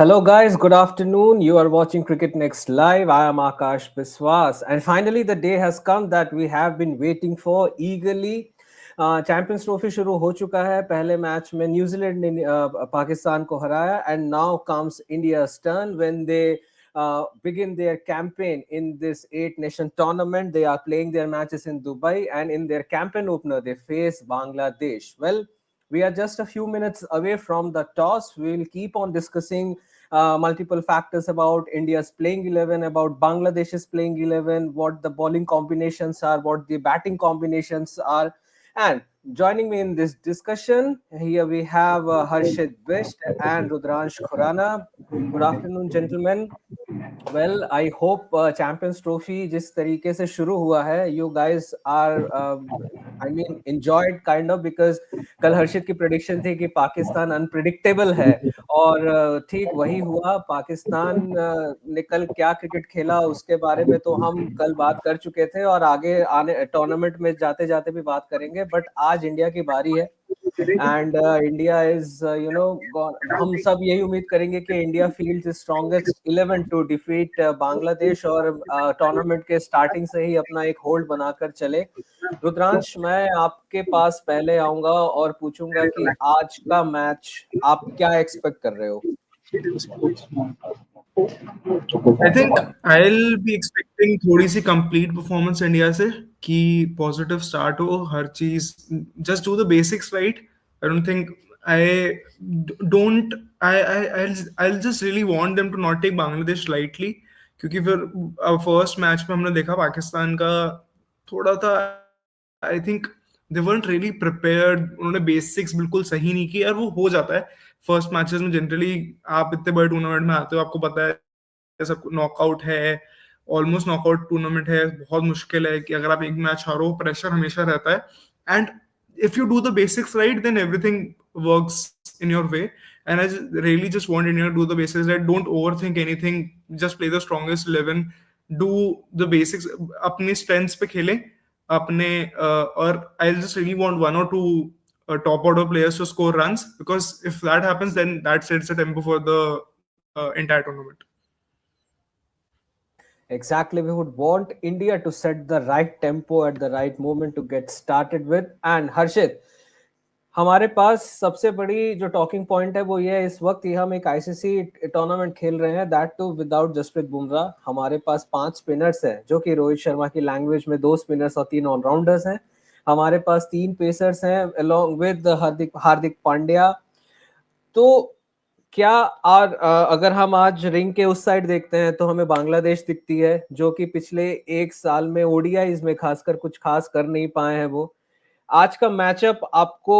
Hello, guys. Good afternoon. You are watching Cricket Next Live. I am Akash Biswas. And finally, the day has come that we have been waiting for eagerly. Champions trophy शुरू हो चुका है. पहले match में New Zealand ने पाकिस्तान को हराया and now comes India's turn when they begin their campaign in this eight-nation tournament. They are playing their matches in Dubai, and in their campaign opener, they face Bangladesh. Well, we are just a few minutes away from the toss. We will keep on discussing multiple factors about India's playing 11, about Bangladesh's playing 11, what the bowling combinations are, what the batting combinations are. And joining me in this discussion, here we have Harshit Bisht and Rudransh Khurana. Good afternoon, gentlemen. Well I hope champions trophy जिस तरीके से शुरू हुआ है you guys are I mean enjoyed kind of because कल हर्षित की prediction थी कि पाकिस्तान अनप्रिडिक्टेबल है और ठीक वही हुआ पाकिस्तान ने कल क्या क्रिकेट खेला उसके बारे में तो हम कल बात कर चुके थे और आगे आने टूर्नामेंट में जाते जाते भी बात करेंगे बट आज इंडिया की बारी है एंड इंडिया इज हम सब यही उम्मीद करेंगे कि India fields strongest 11 to defeat Bangladesh और टूर्नामेंट के स्टार्टिंग से ही अपना एक होल्ड बनाकर चले. रुद्रांश, मैं आपके पास पहले आऊंगा और पूछूंगा कि आज का मैच आप क्या एक्सपेक्ट कर रहे हो. I think I'll be expecting थोड़ी सी complete performance इंडिया से कि positive start हो हर चीज just do the basics right. I don't think I don't I'll just really want them to not take Bangladesh lightly क्योंकि फिर first match में हमने देखा पाकिस्तान का थोड़ा था I think they weren't really prepared. उन्होंने basics बिल्कुल सही नहीं की और वो हो जाता है फर्स्ट मैचेस में जनरली. आप इतने बड़े टूर्नामेंट में आते हो आपको पता है सब नॉकआउट है ऑलमोस्ट नॉकआउट टूर्नामेंट है बहुत मुश्किल है कि अगर आप एक मैच हारो प्रेशर हमेशा रहता है and if you do the basics right then everything works in your way and really just want India to do the basics right. Don't overthink anything, just play the strongest 11, do the basics, अपनी strengths पे खेले अपने और I'll just really want one or two top order players to score runs because if that happens then that sets the tempo for the entire tournament. Exactly, we would want India to set the right tempo at the right moment to get started with. And Harshit, हमारे पास सबसे बड़ी जो talking point है वो ये है इस वक्त कि हम एक आईसीसी टूर्नामेंट खेल रहे हैं that too without Jasprit Bumrah. हमारे पास 5 स्पिनर्स हैं जो कि रोहित शर्मा की लैंग्वेज में 2 स्पिनर्स और 3 ऑलराउंडर्स हैं. हमारे पास 3 पेसर्स हैं अलोंग विद हार्दिक पांड्या. तो क्या और अगर हम आज रिंग के उस साइड देखते हैं तो हमें बांग्लादेश दिखती है जो कि पिछले एक साल में ओडीआईज में खासकर कुछ खास कर नहीं पाए हैं. वो आज का मैचअप आपको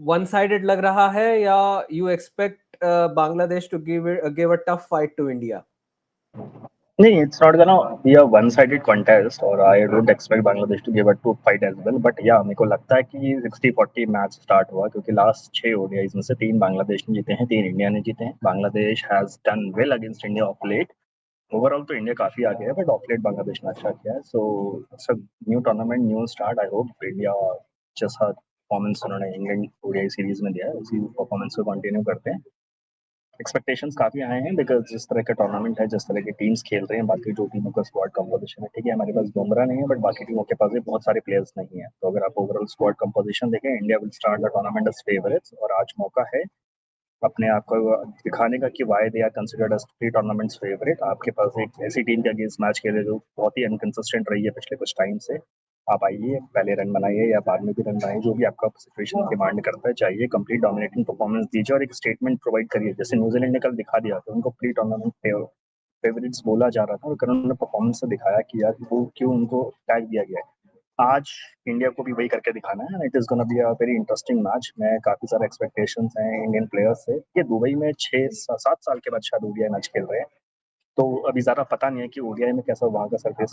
वन साइडेड लग रहा है या you expect Bangladesh to give a tough fight to India? नहीं, it's not gonna be a one-sided contest और I don't expect Bangladesh to give a tough fight as well. But yeah, मेरे को लगता है कि 60-40 मैच स्टार्ट हुआ क्योंकि last 6 ODIs में से 3 बांग्लादेश ने जीते हैं, 3 इंडिया ने जीते हैं. Bangladesh has done well against India of late. Overall तो इंडिया काफी आगे है बट ऑफ लेट बांग्लादेश ने अच्छा किया है. So it's a new tournament, new start. I hope India जैसा परफॉर्मेंस उन्होंने इंग्लैंड ओडीआई सीरीज में दिया है उसी परफॉर्मेंस को कंटिन्यू करते हैं. एक्सपेक्टेशंस काफी हाई हैं बिकॉज जिस तरह का टूर्नामेंट है, जिस तरह की टीम्स खेल रहे हैं, बाकी जो टीमों का स्क्वाड कंपोजिशन है, ठीक है हमारे पास बुमराह नहीं है बट बाकी टीमों के पास भी बहुत सारे प्लेयर्स नहीं है. तो अगर आप ओवरऑल स्क्वाड कंपोजिशन देखें, India will start the tournament as favourites और आज मौका है अपने आप को दिखाने का कि why they are considered as pre tournaments favourite. आपके पास एक ऐसी टीम के अगेंस्ट मैच खेले जो बहुत ही अनकंसिस्टेंट रही है पिछले कुछ टाइम से. आप आइए, पहले रन बनाइए या बाद में भी रन बनाइए, जो भी आपका सिचुएशन डिमांड करता है, चाहिए कंप्लीट डोमिनेटिंग परफॉर्मेंस दीजिए और एक स्टेटमेंट प्रोवाइड करिए. जैसे न्यूजीलैंड ने कल दिखा दिया था, उनको प्री टूर्नामेंट फेवरेट्स बोला जा रहा था और कल उन्होंने परफॉर्मेंस से दिखाया कि यार वो क्यों उनको टैग दिया गया है. आज इंडिया को भी वही करके दिखाना है. It is gonna be a very interesting match. मैं काफी सारे एक्सपेक्टेशंस हैं इंडियन प्लेयर्स से. ये दुबई में 6-7 साल के बाद शायद ओडीआई मैच खेल रहे हैं, तो अभी ज़्यादा पता नहीं है कि ओडीआई में कैसा वहाँ का सरफेस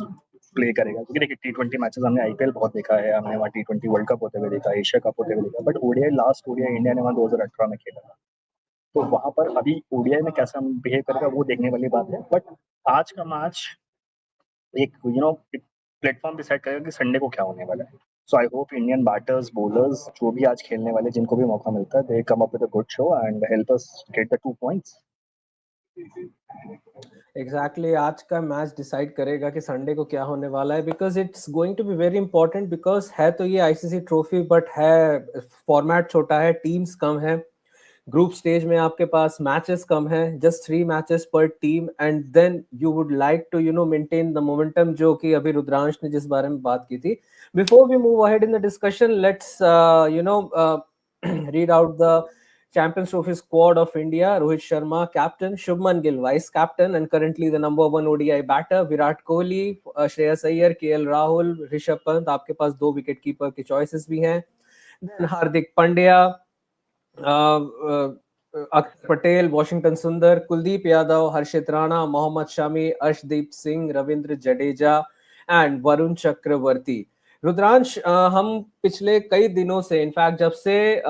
प्ले करेगा. क्योंकि देखिए टी20 मैचेस हमने आईपीएल बहुत देखा है, हमने वहाँ टी20 वर्ल्ड कप होते हुए देखा, एशिया कप होते हुए देखा, but ODI last ODI India ने वहाँ 2018 में खेला था. तो वहाँ पर अभी ओडीआई में कैसा बिहेव करेगा वो देखने वाली बात है. बट आज का मैच एक प्लेटफॉर्म डिसाइड करेगा कि संडे को क्या होने वाला है. So I hope Indian batters, bowlers जो भी आज खेलने वाले जिनको भी मौका मिलता है, they come up with a good show and help us get the 2 points. Exactly आज का मैच डिसाइड करेगा कि संडे को क्या होने वाला है, because it's going to be very important, because है तो ये आईसीसी ट्रॉफी बट है फॉर्मेट छोटा है, टीम्स कम है, ग्रुप स्टेज में आपके पास मैचेस कम है, जस्ट 3 मैचेस पर team, and then you would like to maintain the momentum, जो कि अभी रुद्रांश ने जिस बारे में बात की थी. Before we move ahead in the discussion, let's read out the Champions Trophy squad of India. Rohit Sharma, captain. Shubman Gill, vice captain, and currently the number one ODI batter. Virat Kohli, Shreyas Iyer, KL Rahul, Rishabh Pant. आपके पास 2 wicket keeper के choices भी हैं. Then Hardik Pandya, अक्षर Patel, Washington सुंदर, कुलदीप यादव, हर्षित Rana, Mohammed Shami, Arshdeep Singh, Ravindra Jadeja and Varun Chakravarthy. Rudransh, हम पिछले कई दिनों से, इनफैक्ट जब से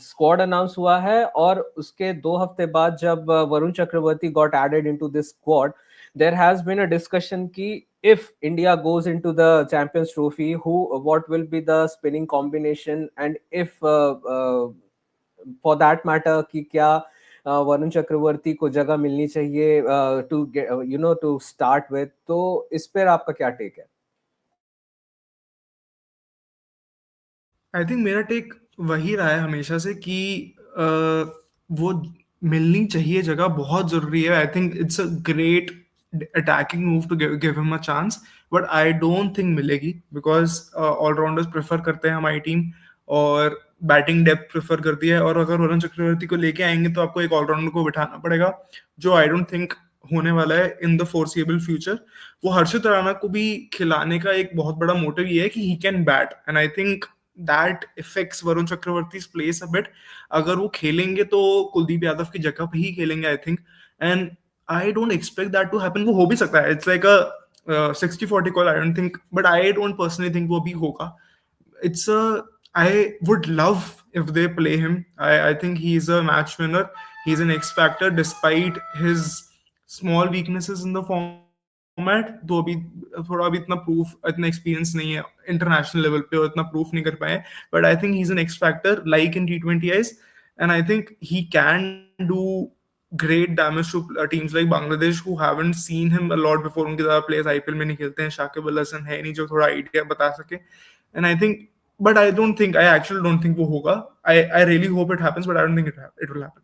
स्क्वाड अनाउंस हुआ है और उसके 2 हफ्ते बाद जब Varun Chakravarthy got added into this squad, there has been a discussion ki if India goes into the Champions Trophy, what will be the spinning combination, and if for that matter कि क्या वरुण चक्रवर्ती को जगह मिलनी चाहिए टू टू स्टार्ट विद. तो इस पर आपका क्या टेक है? आई थिंक मेरा टेक वही रहा है हमेशा से कि वो मिलनी चाहिए जगह, बहुत जरूरी है. I think it's a great attacking move to give him a chance, but I don't think मिलेगी बिकॉज ऑलराउंडर्स प्रेफर करते हैं हमारी टीम और बैटिंग डेप्थ प्रेफर करती है. और अगर वरुण चक्रवर्ती को लेके आएंगे तो आपको एक ऑलराउंडर को बिठाना पड़ेगा, जो आई डोंट थिंक होने वाला है इन द फोर्सिएबल फ्यूचर. वो हर्षित राणा को भी खिलाने का एक बहुत बड़ा मोटिव ये है कि he can bat, and I think that affects Varun Chakravarthy place a bit. अगर वो खेलेंगे तो कुलदीप यादव की जगह पे ही खेलेंगे I think, and I don't expect that to happen. वो हो भी सकता है, it's like a 60-40 call, I don't think, but I don't personally think वो भी होगा. It's a I would love if they play him. I think he's a match winner. He's an X factor despite his small weaknesses in the format. तो अभी थोड़ा अभी इतना proof, इतना experience नहीं है इंटरनेशनल लेवल पे, और इतना प्रूफ नहीं कर पाए. But I think he is an x factor like in T20Is, and I think he can do great damage to teams like Bangladesh who haven't seen him a lot before. उनके ज़्यादा players IPL में नहीं खेलते हैं, शाकिब अल हसन है नहीं जो थोड़ा आइडिया बता सके. And I think, but I actually don't think वो होगा. I really hope it happens, but I don't think it will happen.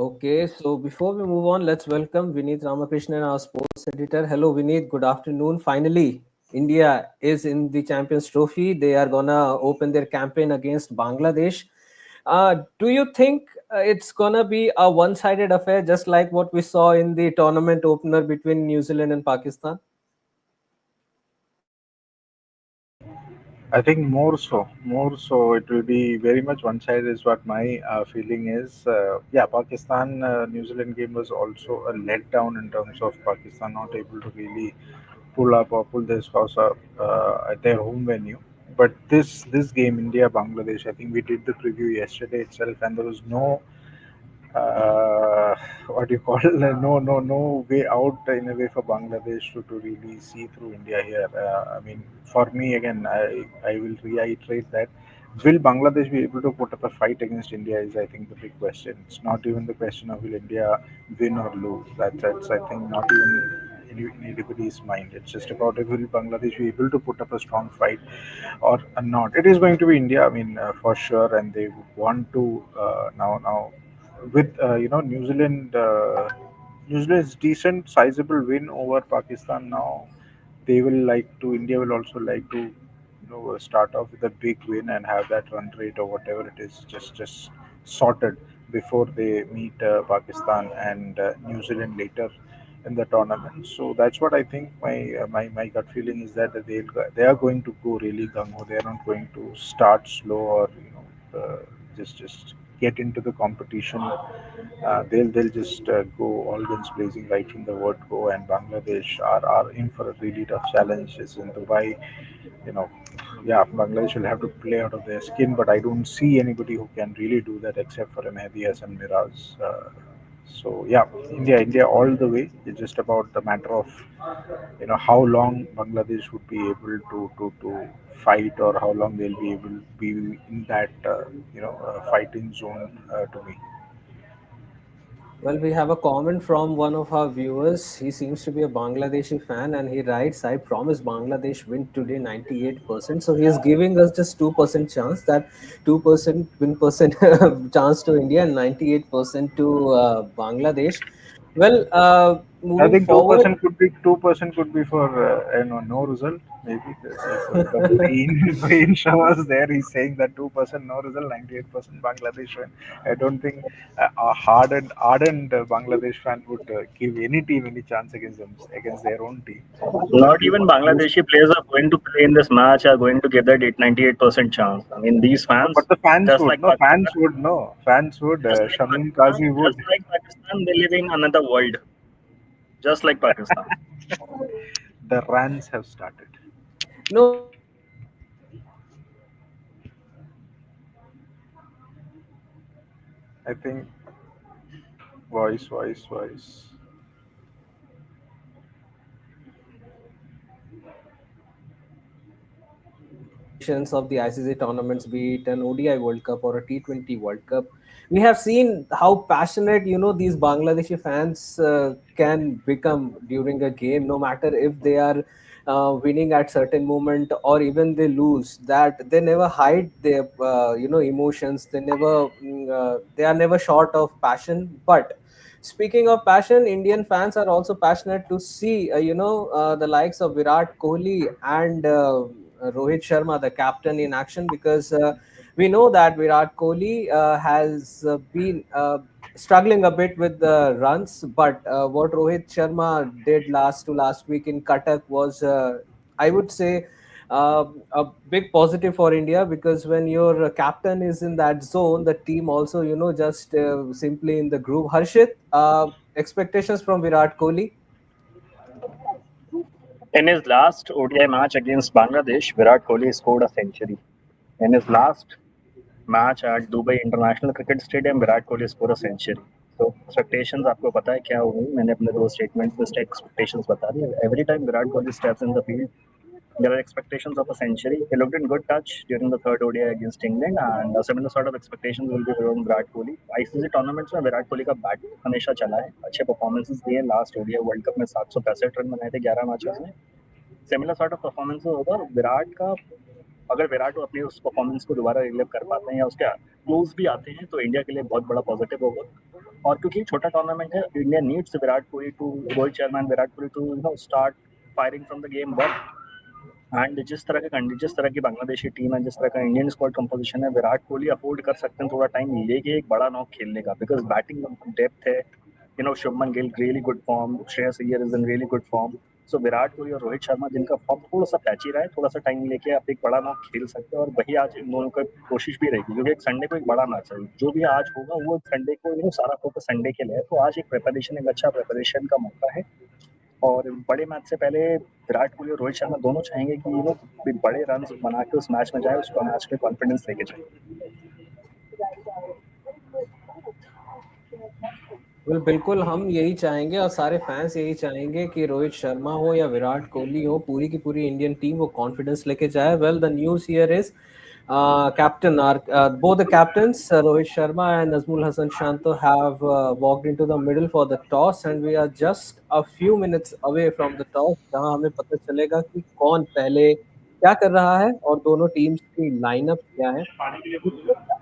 Okay, so before we move on, let's welcome Vineet Ramakrishnan, our sports editor. Hello, Vineet. Good afternoon. Finally, India is in the Champions Trophy. They are gonna open their campaign against Bangladesh. Do you think it's gonna be a one-sided affair, just like what we saw in the tournament opener between New Zealand and Pakistan? I think more so. It will be very much one sided, is what my feeling is. Yeah, Pakistan New Zealand game was also a letdown in terms of Pakistan not able to really pull up or pull their scores up at their home venue. But this game, India Bangladesh, I think we did the preview yesterday itself, and there was no what do you call no way out in a way for Bangladesh to really see through India here. I mean, for me again, I will reiterate that will Bangladesh be able to put up a fight against India is I think the big question. It's not even the question of will India win or lose. That's I think not even in anybody's mind. It's just about will Bangladesh be able to put up a strong fight or not. It is going to be India. I mean, for sure, and they would want to now with New Zealand. New Zealand's decent, sizable win over Pakistan now. They will like to. India will also like to, start off with a big win and have that run rate or whatever it is just sorted before they meet Pakistan and New Zealand later in the tournament. So that's what I think. My gut feeling is that they are going to go really gung ho. They are not going to start slow or just get into the competition. They'll just go all guns blazing right from the word go. And Bangladesh are in for a really tough challenge. It's in Dubai, you know. Yeah, Bangladesh will have to play out of their skin, but I don't see anybody who can really do that except for Mehdi Hassan Miraz. So yeah, India all the way. It's just about the matter of how long Bangladesh would be able to fight, or how long they'll be able to be in that fighting zone to me. Well, we have a comment from one of our viewers. He seems to be a Bangladeshi fan and he writes, I promise Bangladesh win today 98%. So he is giving us just 2% chance, that 2% win percent chance to India and 98% to Bangladesh. Well, I moving think two forward, percent could be 2% could be for no result maybe if the brain showers there. He's saying that 2% no result, 98% Bangladesh fan. I don't think a hardened ardent Bangladesh fan would give any team any chance against them, against their own team. So Not even 2% is, Bangladeshi players are going to play in this match are going to give that 98% chance. I mean, these no, fans, but the fans just would like no fans Pakistan, would no fans would just like Shamim Pakistan, Kazi would. just like Pakistan, they live in another world, just like Pakistan. The runs have started. no, I think I think voice. editions of the ICC tournaments, be it an ODI World Cup or a T20 World Cup, we have seen how passionate these Bangladeshi fans can become during a game, no matter if they are winning at certain moment or even they lose. That they never hide their emotions. They are never short of passion. But speaking of passion, Indian fans are also passionate to see the likes of Virat Kohli and Rohit Sharma, the captain, in action, because we know that Virat Kohli has been struggling a bit with the runs, but what Rohit Sharma did last week in Cuttack was, I would say, a big positive for India, because when your captain is in that zone, the team also, just simply in the groove. Harshit, expectations from Virat Kohli? In his last ODI match against Bangladesh, Virat Kohli scored a century. In his last match at Dubai International Cricket Stadium, Virat Kohli scored a century. So expectations आपको पता है क्या होंगी? मैंने अपने दो statements में expectations बता दी. Every time Virat Kohli steps in the field, there are expectations of a century. He looked in good touch during the third ODI against England, and a similar sort of expectations will be around Virat Kohli. ICC tournaments में विराट कोहली का bat हमेशा चला है, अच्छे performances दिए. Last ODI world cup में 765 run बनाए थे 11 मैचेस में. सिमिलर सॉर्ट ऑफ परफॉर्मेंस होगा विराट का. अगर विराट अपनी उस परफॉर्मेंस को दोबारा रिलीव कर पाते हैं या उसके क्लोज भी आते हैं तो इंडिया के लिए बहुत बड़ा पॉजिटिव होगा. और क्योंकि छोटा टूर्नामेंट है, India needs Virat Kohli too Rohit Sharma and Virat Kohli to start firing from the game one. And जिस तरह की बांग्लादेशी टीम है, जिस तरह का इंडियन स्क्वाड कंपोजिशन है, विराट कोहली अफोर्ड कर सकते हैं थोड़ा टाइम लेके एक बड़ा नॉक खेलने का, बिकॉज बैटिंग डेप्थ है. Shubman Gill really good form, Shreyas Iyer is in really good form. So Virat Kohli और रोहित शर्मा जिनका फॉर्म थोड़ा सा पैची रहा है, थोड़ा सा टाइम लेके आप एक बड़ा नॉक खेल सकते हैं. और वही आज इन दोनों का कोशिश भी रहेगी, क्योंकि एक संडे को एक बड़ा मैच है. जो भी आज होगा वो संडे को सारा फोकस संडे के लिए है. तो आज एक प्रिपरेशन, एक अच्छा प्रिपरेशन का मौका है. और बड़े मैच से पहले विराट कोहली और रोहित शर्मा दोनों चाहेंगे कि बड़े रन बना के उस मैच में जाए, उसको मैच में कॉन्फिडेंस लेके जाए. बिल्कुल बिल्कुल, हम यही चाहेंगे और सारे फैंस यही चाहेंगे कि रोहित शर्मा हो या विराट कोहली हो, पूरी की पूरी इंडियन टीम वो कॉन्फिडेंस लेके जाए. Well, the news here is captain are both the captains, Rohit Sharma and Nazmul Hasan Shanto, have walked into the middle for the toss, and we are just a few minutes away from the toss, जहां हमें पता चलेगा कि कौन पहले क्या कर रहा है और दोनों टीम्स की लाइनअप क्या है.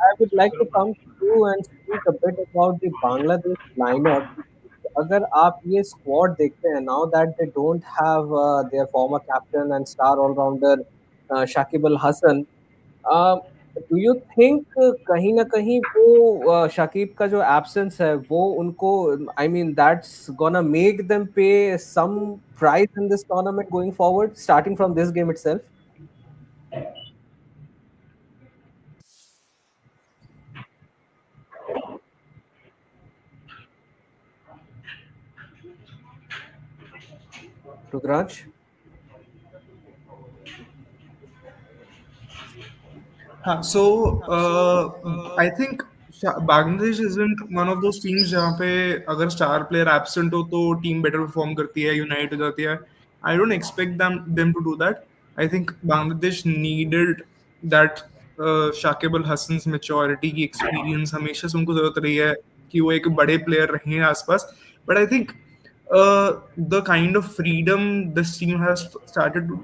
I would like to come to you and speak a bit about the Bangladesh lineup. अगर आप ये स्क्वाड देखते हैं, now that they don't have their former captain and star all-rounder Shakib Al Hasan, do you think कहीं ना कहीं वो शाकिब का जो एब्सेंस है वो उनको, I mean that's gonna make them pay some price in this tournament going forward, starting from this game itself? Rudransh? So I think Bangladesh isn't one of those teams जहाँ पे अगर स्टार प्लेयर एब्सेंट हो तो team better perform करती है, unite हो जाती है. I don't expect them to do that. I think Bangladesh needed that Shakib Al Hasan maturity की एक्सपीरियंस हमेशा से उनको जरूरत रही है. कि वो एक बड़े प्लेयर रहे हैं आसपास. But I think the kind of freedom this team has started to,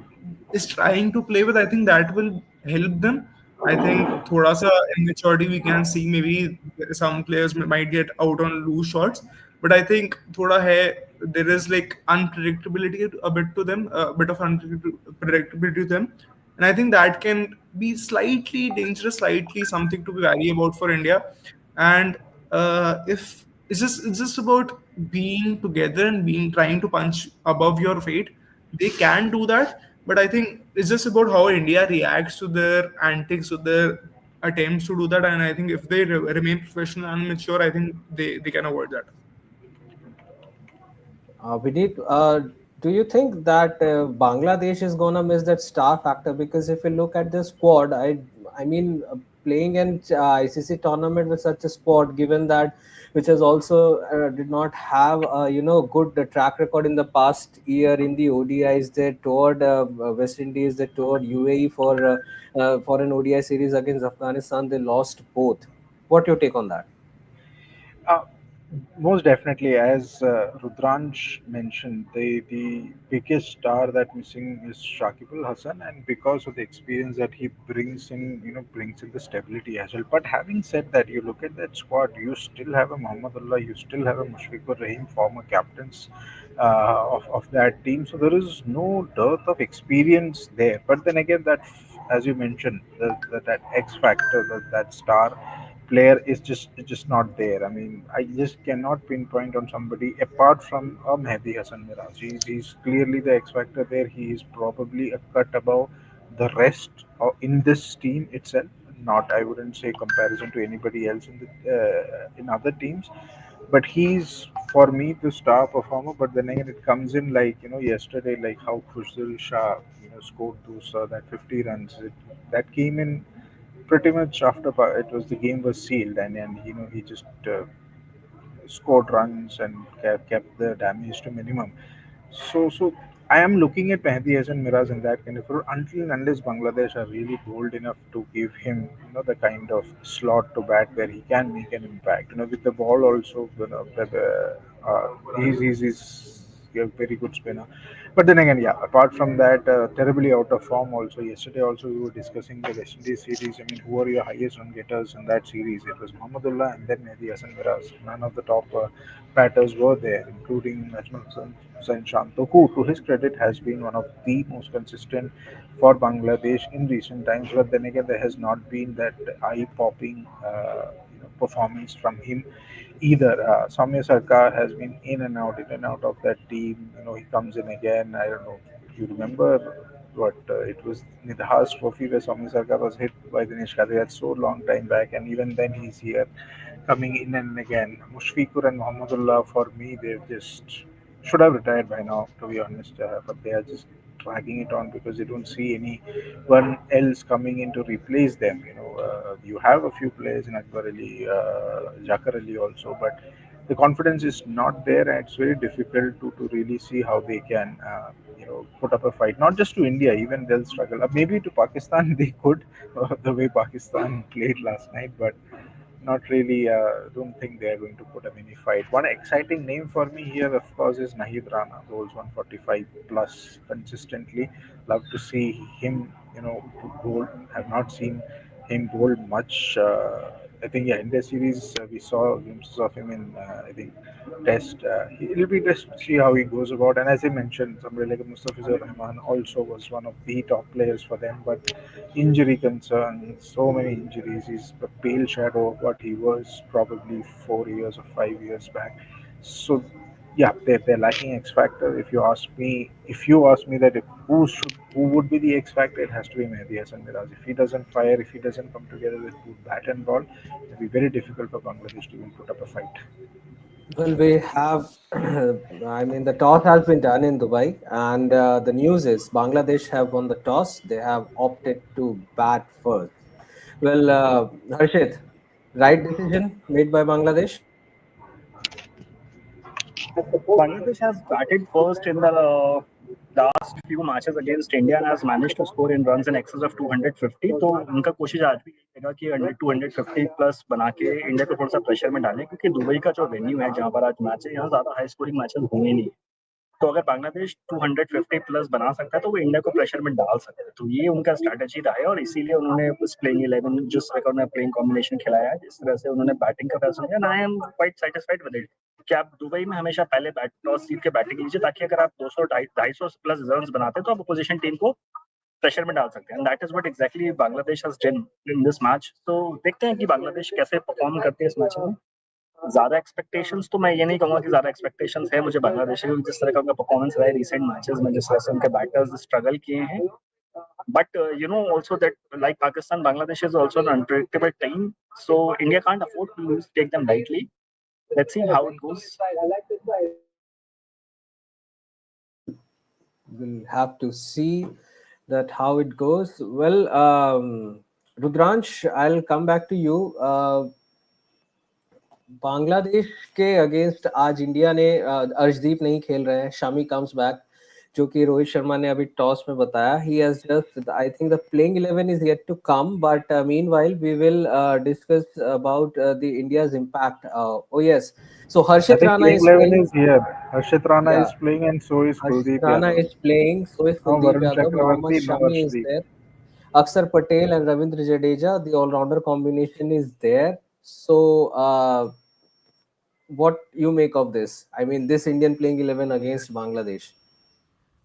is trying to play with, I think that will help them. I think thoda sa immaturity we can see, maybe some players might get out on loose shots, but I think thoda hai, there is like unpredictability a bit to them, a bit of unpredictability to them, and I think that can be slightly dangerous, slightly something to be wary about for India. And if it's just about being together and being trying to punch above your weight, they can do that. But I think it's just about how India reacts to their antics, to their attempts to do that. And I think if they remain professional and mature, I think they can avoid that. Vineet, do you think that Bangladesh is gonna miss that star factor? Because if you look at the squad, I mean, playing an ICC tournament with such a squad, given that which has also did not have good track record in the past year in the ODIs. They toured West Indies, they toured UAE for an ODI series against Afghanistan. They lost both. What your take on that? Uh, Most definitely, as Rudransh mentioned, the biggest star that missing is Shakib Al Hasan, and because of the experience that he brings in, brings in the stability as well. But having said that, you look at that squad, you still have a Muhammadullah, you still have a Mushfiqur Rahim, former captains of that team. So there is no dearth of experience there. But then again, that as you mentioned, that X factor, that star player is just not there. I mean, I just cannot pinpoint on somebody apart from Mehdi Hassan Miraj. He's clearly the X factor there. He is probably a cut above the rest in this team itself. Not, I wouldn't say comparison to anybody else in other teams, but he's for me the star performer. But then again, it comes in like yesterday, like how Khushal Shah scored those that 50 runs. That came in pretty much after it was the game was sealed, and he just scored runs and kept the damage to minimum. So I am looking at Mehdi Hasan Miraz in that kind of role until and unless Bangladesh are really bold enough to give him, the kind of slot to bat where he can make an impact. With the ball also, he's a very good spinner. But then again, yeah, apart from that, terribly out of form also. Yesterday also we were discussing the West Indies series. I mean, who are your highest run getters in that series? It was Muhammadullah and then Mehdi Hasan Miraz. None of the top batters were there, including Najmul Hussain Shanto, who, to his credit, has been one of the most consistent for Bangladesh in recent times. But then again, there has not been that eye-popping performance from him either. Soumya Sarkar has been in and out of that team. He comes in again. I don't know. You remember what it was Nidhas Trophy where Soumya Sarkar was hit by Dinesh Karthik. That's so long time back, and even then he's here coming in and again. Mushfiqur and Muhammadullah, for me, they just should have retired by now, to be honest. But they are just dragging it on because they don't see anyone else coming in to replace them. You have a few players in Akbar Ali, Jakar Ali also, but the confidence is not there, and it's very difficult to really see how they can. Put up a fight. Not just to India, even they'll struggle. Maybe to Pakistan they could, the way Pakistan played last night, but not really. Don't think they are going to put up any fight. One exciting name for me here, of course, is Nahid Rana. Goals 145 plus consistently. Love to see him. Bowl. Have not seen him bowl much. I think yeah, in the series we saw glimpses of him in I think Test. It'll be just to see how he goes about. And as I mentioned, somebody like Mustafizur Rahman also was one of the top players for them, but injury concerns, so many injuries. He's a pale shadow of what he was probably 4 years or 5 years back. So yeah, they're lacking X factor. If you ask me that who would be the X factor, it has to be Mehdi Hasan Miraz. If he doesn't fire, if he doesn't come together with both bat and ball, it'll be very difficult for Bangladesh to even put up a fight. Well, we have, I mean, the toss has been done in Dubai, and the news is Bangladesh have won the toss. They have opted to bat first. Well, Harshit, right decision made by Bangladesh? Bangladesh has batted first in the last few few matches against India and has managed to score in runs in excess of 250. तो उनका कोशिश आज भी रहेगा कि 250 plus बना के India को थोड़ा सा प्रेशर में डालें, क्योंकि दुबई का जो वेन्यू है जहाँ पर आज मैच है, यहाँ ज़्यादा हाई स्कोरिंग मैचेस होंगे नहीं। तो अगर बांग्लादेश 250 प्लस बना सकता है तो वो इंडिया को प्रेशर में डाल सकता है। तो ये उनका स्ट्रैटेजी रहा है और इसीलिए उन्होंने उस प्लेइंग 11 जिस तरह का उन्होंने प्लेइंग कॉम्बिनेशन खिलाया है, जिस तरह से उन्होंने बैटिंग का फैसला किया, I am quite satisfied with it. कि आप दुबई में हमेशा पहले टॉस जीत के बैटिंग लीजिए, ताकि अगर आप 200 250 प्लस रन बनाते हैं तो आप अपोजिशन टीम को प्रेशर में डाल सकते हैं। That is what exactly Bangladesh has done in this match. तो देखते हैं कि बांग्लादेश कैसे परफॉर्म करती है इस मैच में। ज्यादा एक्सपेक्टेशंस तो मैं ये नहीं कहूंगा कि ज्यादा एक्सपेक्टेशंस है मुझे बांग्लादेश के, क्योंकि जिस तरह का उनका परफॉर्मेंस रहा है रिसेंट मैचेस में, जिस तरह से उनके बैटर्स स्ट्रगल किए हैं। But you know also that like Pakistan, Bangladesh is also an unpredictable team, so India can't afford to lose, take them lightly. Let's see how it goes. We'll have to see that how it goes. Well, Rudransh, I'll come back to you. Bangladesh के against आज India ने अर्शदीप नहीं खेल रहे हैं, Shami comes back, जो कि रोहित शर्मा ने अभी टॉस में बताया. He has just, I think the playing 11 is yet to come, but meanwhile we will discuss about the India's impact. Oh yes, so I Harshit think Rana playing is 11 playing. is here. Harshit Rana Yeah, is playing and so is Harshit Kuldeep Rana Yadav. is playing, so is No Kuldeep Varun Yadav, Mohammad Chakravarti, no Shami is Arshdeep. there, Akshar Patel and Ravindra Jadeja, the all-rounder combination is there. So what you make of this? I mean, this Indian playing 11 against Bangladesh.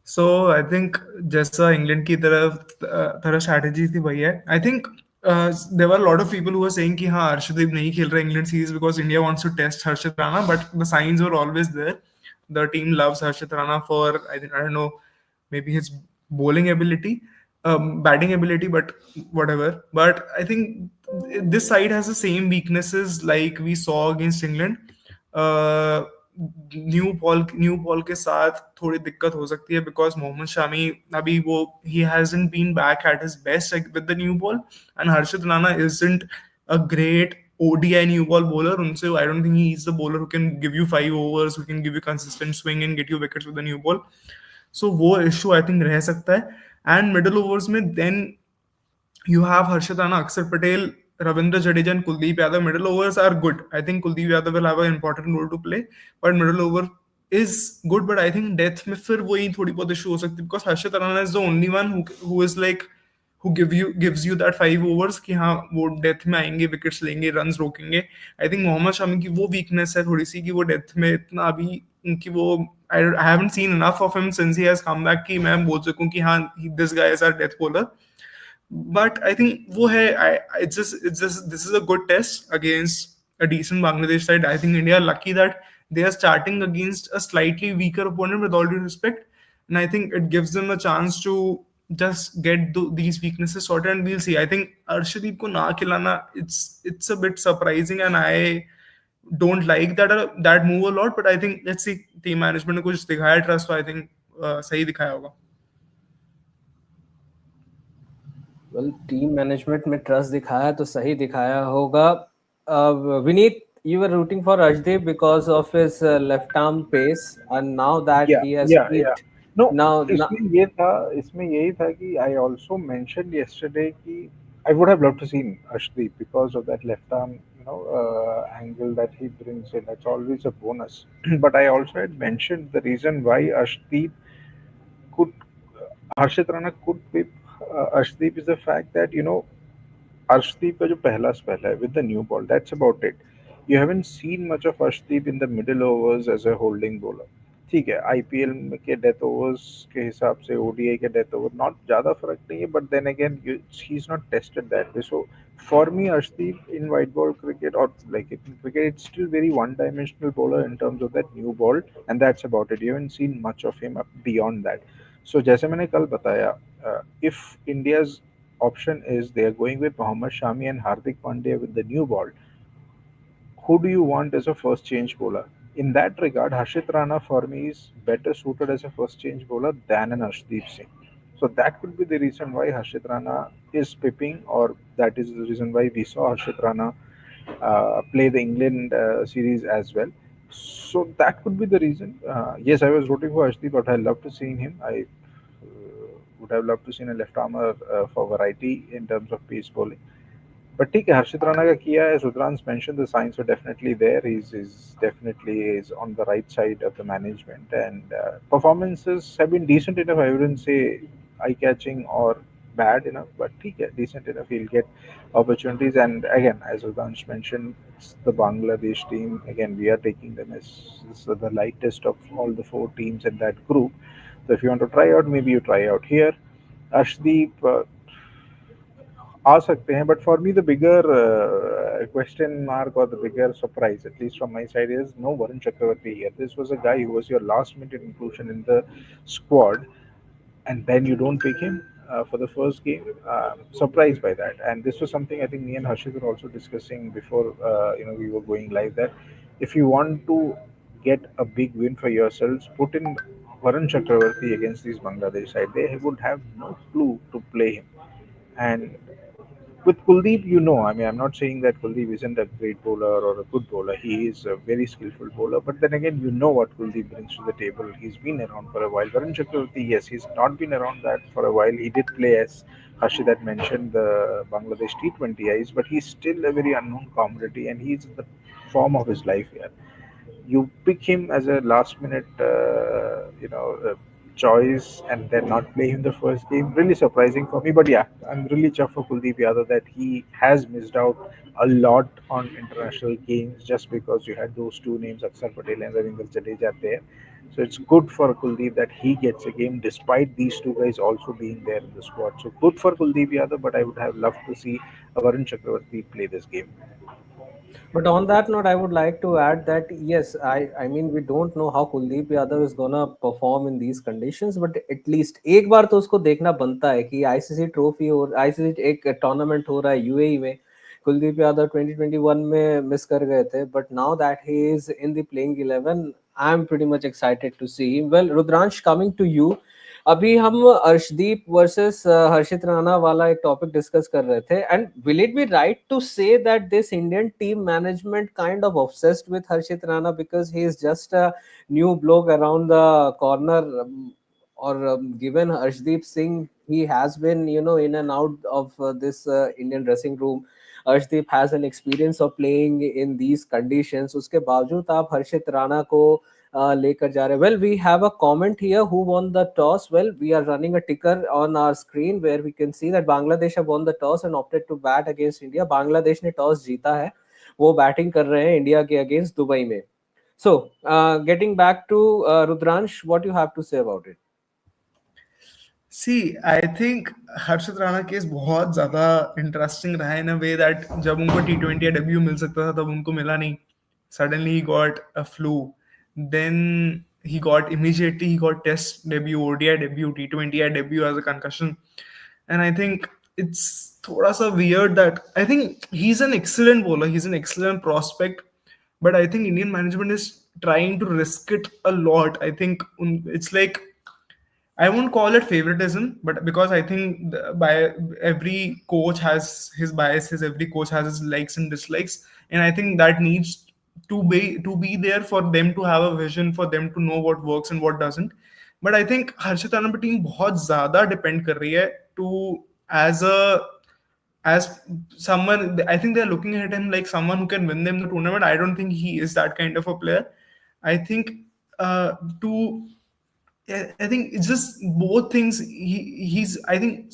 So I think जैसा England की तरह strategy थी वही है. I think there were lot of people who were saying कि हाँ हर्षदीप नहीं खेल रहा England series because India wants to test Harshit Rana, but the signs were always there. The team loves Harshit Rana for I don't know maybe his bowling ability, batting ability, but whatever. But I think this side has the same weaknesses like we saw against England. New ball के साथ थोड़ी दिक्कत हो सकती है because Mohammad Shami अभी वो ही hasn't been back at his best with the new ball, and Harshit Rana isn't a great ODI new ball bowler. उनसे I don't think he is the bowler who can give you 5 overs, who can give you consistent swing and get you wickets with the new ball. So वो issue I think रह सकता है. And middle overs में then you have Harshit Rana, Akshar Patel, Ravindra Jadeja and Kuldeep Yadav. Middle overs are good. I think Kuldeep Yadav will have an important role to play, but middle over is good. But I think death में फिर वही थोड़ी बहुत issue हो सकती है because Harshit Rana is the only one who is like who gives you that 5 overs कि हाँ वो डेथ में आएंगे, विकेट्स लेंगे, रन्स रोकेंगे. आई थिंक मोहम्मद शमी की वो वीकनेस है थोड़ी सी कि वो डेथ में इतना अभी उनकी वो I haven't seen enough of him since he has come back कि मैं बोल सकूं कि हाँ this guy is our death bowler. But I think वो है it's just this is a good test against a decent Bangladesh side. I think India are lucky that they are starting against a slightly weaker opponent with all due respect, and I think it gives them a chance to just get these weaknesses sorted, and we'll see. I think Arshdeep ko na khilana, it's a bit surprising, and I don't like that move a lot. But I think let's see, team management ने कुछ दिखाया trust, so I think सही दिखाया होगा. Well, team management में trust दिखाया तो सही दिखाया होगा. Vineet, you were rooting for Arshdeep because of his left arm pace, and now that Yeah, he has yeah, yeah. peaked, No, now इसमें यही था कि I also mentioned yesterday कि I would have loved to see Arshdeep because of that left arm, angle that he brings in. That's always a bonus. But I also had mentioned the reason why could, Harshit Rana could whip Arshdeep is the fact that Arshdeep का जो पहला spell है with the new ball, that's about it. You haven't seen much of Arshdeep in the middle overs as a holding bowler. ठीक है, IPL के death overs के हिसाब से ODI के डेथ ओवर नॉट ज़्यादा फर्क नहीं है, but then again he is not tested that way. So for me Arshdeep in white ball cricket or like in cricket, it's still very one-dimensional bowler in terms of that new ball, and that's about it. You haven't seen much of him beyond that. So जैसे मैंने कल बताया, if India's option is they are going with Mohammad Shami and Hardik Pandya with the new ball, who do you want as a first change bowler? In that regard, Harshit Rana for me is better suited as a first change bowler than an Arshdeep Singh. So that could be the reason why Harshit Rana is pipping, or that is the reason why we saw Harshit Rana play the England series as well. So that could be the reason. Yes, I was rooting for Arshdeep, but I love to see him. I would have loved to see a left armer for variety in terms of pace bowling. But ठीक है, हर्षित राणा का किया है. Rudran's mentioned the signs are definitely there. He's definitely is on the right side of the management, and performances have been decent enough. I wouldn't say eye-catching or bad enough, but ठीक है, decent enough. He'll get opportunities, and again, as Rudran's mentioned, it's the Bangladesh team. Again, we are taking them as the lightest of all the four teams in that group. So if you want to try out, maybe you try out here. Ashdeep आ सकते हैं, but for me the bigger question mark or the bigger surprise, at least from my side, is no Varun Chakravarti here. This was a guy who was your last minute inclusion in the squad, and then you don't pick him for the first game. Surprised by that, and this was something I think me and Harshit were also discussing before we were going live, that if you want to get a big win for yourselves, put in Varun Chakravarti against these Bangladesh side. They would have no clue to play him. And with Kuldeep, I mean, I'm not saying that Kuldeep isn't a great bowler or a good bowler. He is a very skillful bowler. But then again, you know what Kuldeep brings to the table. He's been around for a while. Varun Chakravarti, yes, he's not been around that for a while. He did play, as Harshit had mentioned, the Bangladesh T20 Is, but he's still a very unknown commodity, and he's in the form of his life here. You pick him as a last minute, choice, and then not play him the first game. Really surprising for me. But yeah, I'm really chuffed for Kuldeep Yadav that he has missed out a lot on international games just because you had those two names, Akshar Patel and Ravindra Jadeja, there. So it's good for Kuldeep that he gets a game despite these two guys also being there in the squad. So good for Kuldeep Yadav, but I would have loved to see Varun Chakravarti play this game. But on that note, I would like to add that yes, I mean we don't know how Kuldeep Yadav is gonna perform in these conditions, but at least एक बार तो उसको देखना बनता है कि ICC trophy और ICC एक tournament हो रहा है यूएई में. कुलदीप यादव 2021 में मिस कर गए थे, but now that he is in the playing 11, I am pretty much excited to see him. Well Rudransh, coming to you. अभी हम अर्शदीप वर्सेस हर्षित राणा वाला एक टॉपिक डिस्कस कर रहे थे, and will it be right to say that this Indian team management kind of obsessed with Harshit Rana because he is just a new block around the corner, or given Arshdeep Singh, he has been in and out of this Indian dressing room. Arshdeep has an experience of playing in these conditions. उसके बावजूद आप हर्षित राणा को लेकर जा रहे. Well, we have a comment here. Who won the toss? Well, we are running a ticker on our screen where we can see that Bangladesh have won the toss and opted to bat against India. Bangladesh ने toss जीता है, वो batting कर रहे हैं India के against Dubai में. So, getting back to Rudransh, what you have to say about it? See I think Harshit Rana case बहुत ज्यादा इंटरेस्टिंग रहा इन अ वे दैट जब उनको T20 डेब्यू मिल सकता था तब उनको मिला नहीं. Suddenly he got a flu, then he got immediately, he got test debut, ODI debut, T20 debut as a concussion. And I think it's thoda sa weird that I think he's an excellent bowler, he's an excellent prospect, but I think Indian management is trying to risk it a lot. I think it's like, I won't call it favoritism, but because I think by every coach has his biases, every coach has his likes and dislikes, and I think that needs to be there for them to have a vision, for them to know what works and what doesn't. But I think हर्षित राणा पे team बहुत ज्यादा depend कर रही है to as a as someone. I think they're looking at him like someone who can win them the tournament. I don't think he is that kind of a player. I think to I think it's just both things. He's. I think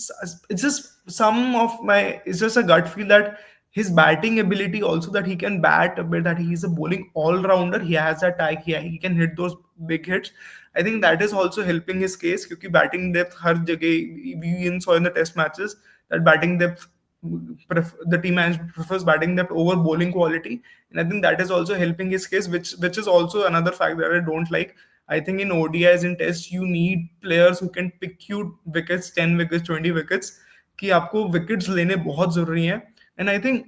it's just some of my. It's just a gut feel that his batting ability also, that he can bat a bit, that he's a bowling all rounder. He has that tag. He can hit those big hits. I think that is also helping his case. Because batting depth, हर जगह we even saw in the test matches that batting depth, the team management prefers batting depth over bowling quality, and I think that is also helping his case, which is also another fact that I don't like. I think in ODIs and tests you need players who can pick you wickets, 10 wickets, 20 wickets, कि आपको wickets लेने बहुत जरूरी हैं. And I think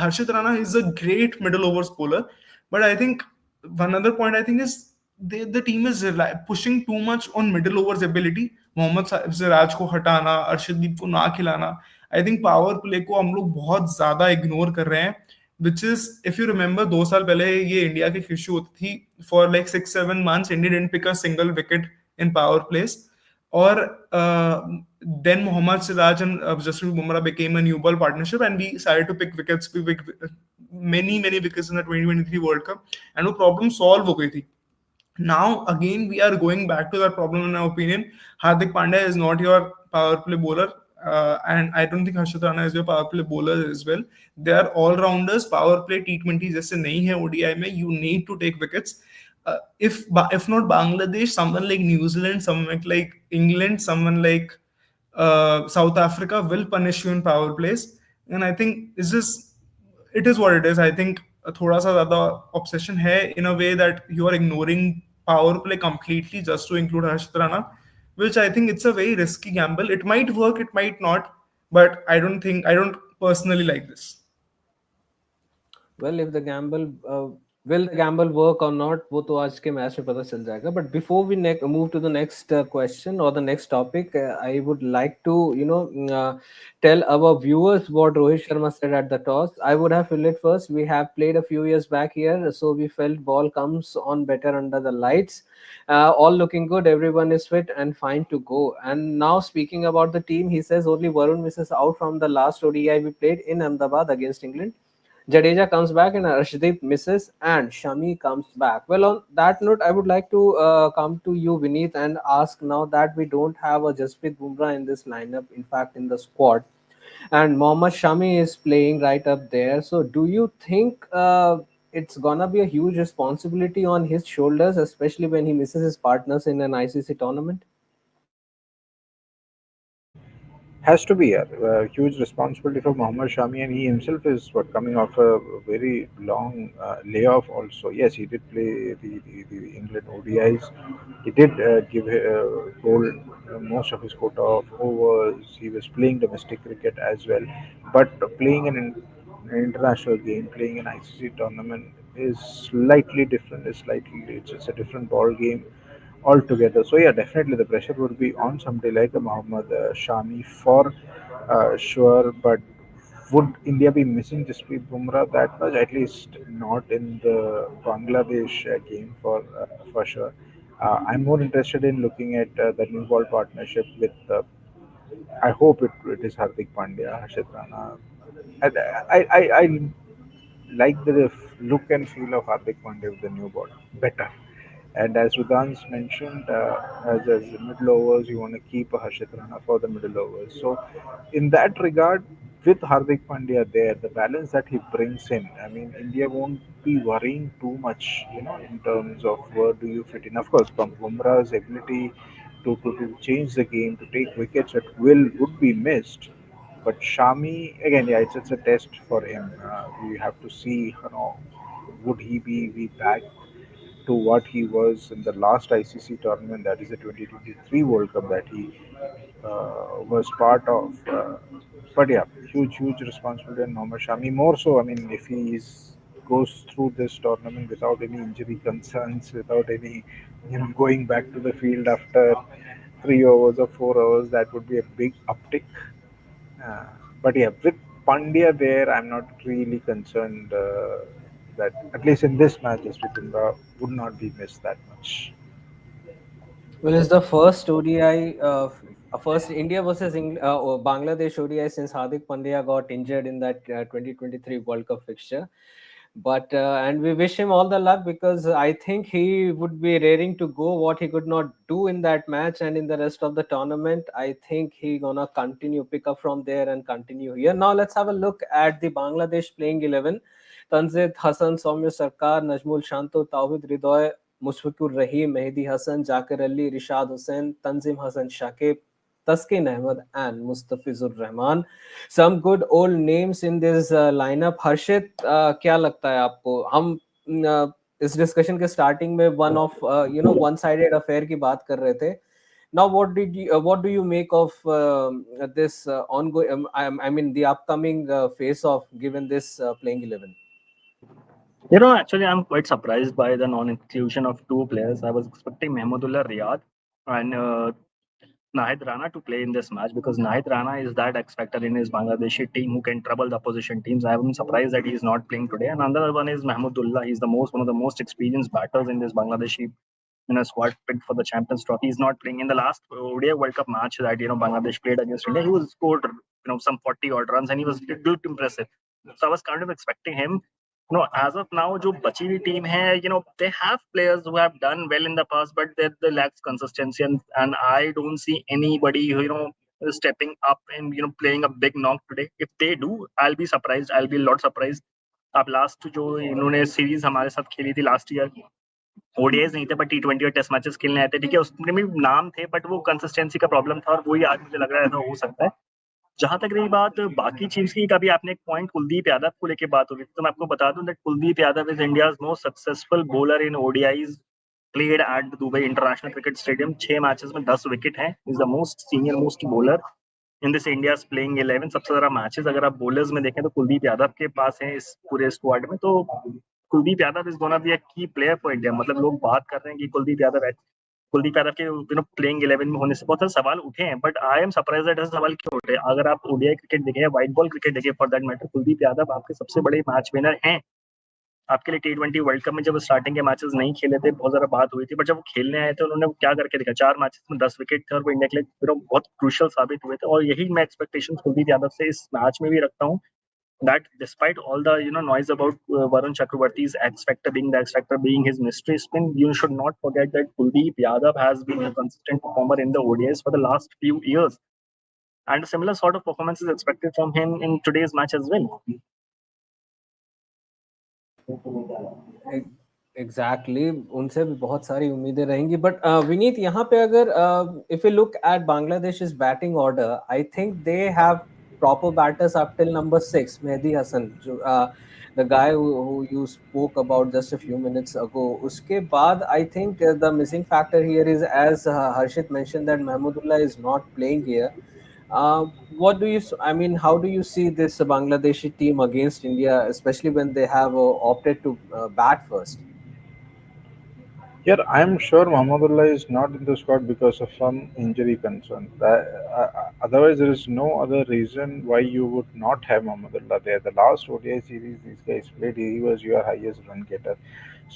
Harshit Rana is a great middle overs bowler, but I think one other point I think is the team is pushing too much on middle overs ability. Mohammad Siraj को हटाना, अर्शदीप को ना खिलाना, I think power play को हम लोग बहुत ज्यादा इग्नोर कर रहे हैं. Which is, if you remember, 2 साल पहले ये इंडिया की इशू होती थी. For like 6-7 months, India didn't pick a single wicket in power plays. or then Mohammad Siraj and Jasprit Bumrah became a new ball partnership, and we started to pick wickets. We picked many wickets in the 2023 World Cup, and वो problem solve हो गई थी. Now again we are going back to that problem in my opinion. Hardik Pandya is not your power play bowler, and I don't think Harshit Rana is your power play bowler as well. They are all rounders. Power play T20 जैसे नहीं है ODI में. You need to take wickets. If not Bangladesh, someone like New Zealand, someone like England, someone like South Africa will punish you in power plays. And I think it's just it is what it is. I think थोड़ा सा ज़्यादा obsession है in a way that you are ignoring power play completely just to include Harshit Rana, which I think it's a very risky gamble. It might work, it might not, but I don't personally like this. Well, if the gamble will the gamble work or not, वो तो आज के match में पता चल जाएगा. But before we move to the next question or the next topic, I would like to tell our viewers what Rohit Sharma said at the toss. I would have filled it first. We have played a few years back here, so we felt ball comes on better under the lights. All looking good. Everyone is fit and fine to go. And now speaking about the team, he says only Varun misses out from the last ODI we played in Ahmedabad against England. Jadeja comes back and Arshdeep misses and Shami comes back. Well, on that note, I would like to come to you, Vineet, and ask now that we don't have a Jasprit Bumrah in this lineup, in fact, in the squad, and Mohammad Shami is playing right up there. So, do you think it's gonna be a huge responsibility on his shoulders, especially when he misses his partners in an ICC tournament? Has to be a huge responsibility for Mohammad Shami, and he himself is what coming off a very long layoff. Also, yes, he did play the England ODIs. He did give goal most of his quota of overs. He was playing domestic cricket as well, but playing an international game, playing an ICC tournament is slightly different. It's a different ball game altogether. So yeah, definitely the pressure would be on somebody like a Mohammad Shami for sure. But would India be missing Jasprit Bumrah that much? At least not in the Bangladesh game for sure. I'm more interested in looking at the new ball partnership with. I hope it is Hardik Pandya, Harshit Rana. I like the look and feel of Hardik Pandya with the new ball better. And as Rudans mentioned, as middle overs, you want to keep a Harshit Rana for the middle overs. So, in that regard, with Hardik Pandya there, the balance that he brings in, I mean, India won't be worrying too much, in terms of where do you fit in. Of course, from Bumrah's ability to change the game, to take wickets at will would be missed. But Shami, again, yeah, it's a test for him. We have to see, would he be back to what he was in the last ICC tournament, that is the 2023 World Cup that he was part of. But yeah, huge responsibility on Mohammad Shami. More so, I mean, if he goes through this tournament without any injury concerns, without any, going back to the field after 3 overs or 4 hours, that would be a big uptick. Uh, but yeah, with Pandya there, I'm not really concerned that at least in this match, Jasprit Bumrah would not be missed that much. Well, it's the first ODI, first India versus or Bangladesh ODI since Hardik Pandya got injured in that 2023 World Cup fixture. But and we wish him all the luck because I think he would be raring to go what he could not do in that match and in the rest of the tournament. I think he gonna continue pick up from there and continue here. Now let's have a look at the Bangladesh playing 11. Tanzid Hassan, Soumya Sarkar, Najmul Shanto, Tawhid Ridoy, Mushfiqur Rahim, Mehdi Hassan, Jakir Ali, Rishad Hussain, Tanzim Hassan Shakib, Taskin Ahmed, and Mustafizur Rahman. Some good old names in this lineup. Harshit, क्या लगता है आपको? हम इस discussion के starting में one sided affair की बात कर रहे थे. Now, what do you make of this ongoing? I mean, the upcoming face off given this playing 11. Actually, I'm quite surprised by the non-inclusion of two players. I was expecting Mahmudullah Riyad and Nahid Rana to play in this match because Nahid Rana is that X factor in his Bangladeshi team who can trouble the opposition teams. I'm surprised that he is not playing today. And another one is Mahmudullah. He's one of the most experienced batters in this Bangladeshi in a squad picked for the Champions Trophy. He's not playing in the last ODI World Cup match that Bangladesh played against India. He was scored some 40 odd runs and it looked impressive. So I was kind of expecting him. As of now, जो बची हुई team है, they have players who have done well in the past, but they lacks consistency, and I don't see anybody who stepping up and playing a big knock today. If they do, I'll be surprised. I'll be a lot surprised. अब last जो इन्होंने series हमारे साथ खेली थी last year, ODIs नहीं थे but T20 और टेस्ट मैचेस खेलने आए थे, ठीक है, उसमें भी नाम थे बट वो कंसिस्टेंसी का प्रॉब्लम था और वही आज मुझे लग रहा है ऐसा हो सकता है. जहां तक रही बात बाकी टीम्स की, कभी आपने एक पॉइंट कुलदीप यादव को लेके बात हो रही थी, तो मैं आपको बता दूं that Kuldeep Yadav is India's most successful bowler in ODIs played at Dubai international cricket stadium. 6 matches में 10 विकेट हैं. Is the most senior most bowler in this India's playing 11. सबसे ज्यादा मैचेस अगर आप बॉलर्स में देखें तो कुलदीप यादव के पास है इस पूरे स्क्वाड में. तो Kuldeep Yadav is gonna be a की प्लेयर फॉर इंडिया. मतलब लोग बात कर रहे हैं कि कुलदीप यादव के प्लेइंग 11 में होने से बहुत सारे सवाल उठे हैं, but I am surprise that ऐसे सवाल क्यों उठे. अगर आप ओडीआई क्रिकेट देखें या व्हाइट बॉल क्रिकेट देखें for that matter, Kuldeep Yadav आपके सबसे बड़े मैच विनर हैं. आपके लिए T20 वर्ल्ड कप में जब स्टार्टिंग के मैचेस नहीं खेले थे, बहुत ज्यादा बात हुई थी, बट जब वो खेलने आए थे उन्होंने क्या करके दिखा. 4 मैचेस में 10 विकेट थे और वो इंडिया के लिए बहुत क्रूशियल साबित हुए थे. और यही मैं एक्सपेक्टेशन कुलदीप यादव से इस मैच में भी रखता हूँ, that despite all the noise about Varun Chakravarti's X Factor being his mystery spin, you should not forget that Kuldeep Yadav has been a consistent performer in the ODIs for the last few years, and a similar sort of performance is expected from him in today's match as well. Exactly उनसे भी बहुत सारी उम्मीदें रहेंगी. But Vineet, यहाँ पे अगर if you look at Bangladesh is batting order, I think they have proper batters up till number 6, Mehdi Hassan, the guy who you spoke about just a few minutes ago. Uske baad, I think the missing factor here is, as Harshit mentioned, that Mahmudullah is not playing here. What do you, I mean, how do you see this Bangladeshi team against India, especially when they have opted to bat first? Yeah, I'm sure Mahmudullah is not in the squad because of some injury concern. Otherwise, there is no other reason why you would not have Mahmudullah there. The last ODI series these guys played, he was your highest run getter.